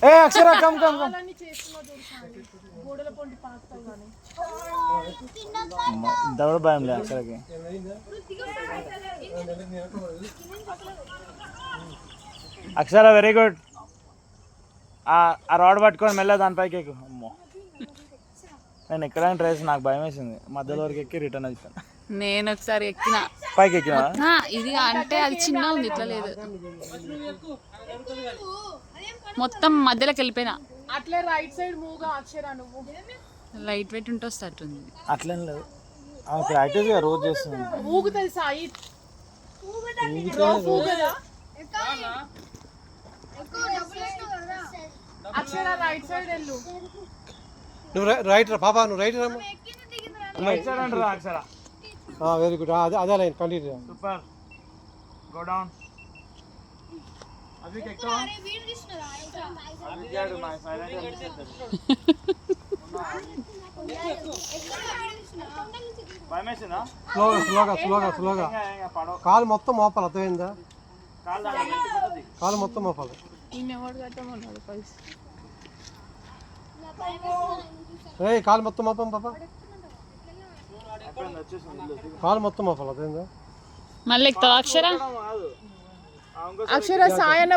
ఏ అక్షర come come come. దవడ భయం లేదు అక్షరకి. అక్షర వెరీ గుడ్. ఆ రాడ్ పట్టుకొని మెల్ల దానిపైకి ఎక్కు. అమ్మో నేను ఎక్కడానికి ట్రై చేసి నాకు భయం వేసింది. మధ్యలో వరకు ఎక్కి రిటర్న్ అవుతాను. నేను ఒకసారి ఎక్కిన పైకి ఎక్కినా ఇది అంటే అది చిన్న ఉంది ఇట్లా లేదు మొత్తం మధ్యలోకి వెళ్ళిపోయినా అట్లే రైట్ సైడ్ మూవ్ గా అక్షరా నువ్వు లైట్ వెయిట్ ఉంటే వస్తట్టుంది అట్లేం లేదు. ప్రాక్టీస్ గా రోజు చేస్తున్నాను. ఊగుతుంది సాయి ఊగదా అక్షరా రైట్ సైడ్ వెళ్ళు. నువ్వు రైట్ రా పాపా, నువ్వు రైట్ రమ్మా. అక్షర వెరీ గుడ్. అదే line continue. Super. Go down. అవి ఎక్కువ అవి మా సైలెంట్ భయమేసిందా? స్లోగా స్లోగా స్లోగా స్లోగా. కాలు మొత్తం మోపాలి, అర్థమైందా? కాలు మొత్తం మోపాలి. ఏ కాలు మొత్తం మోపం పాప, కాలు మొత్తం మోపాలి, అర్థమైందా? మళ్ళీ ఎక్కుతావా అక్షర? అక్షర సాయన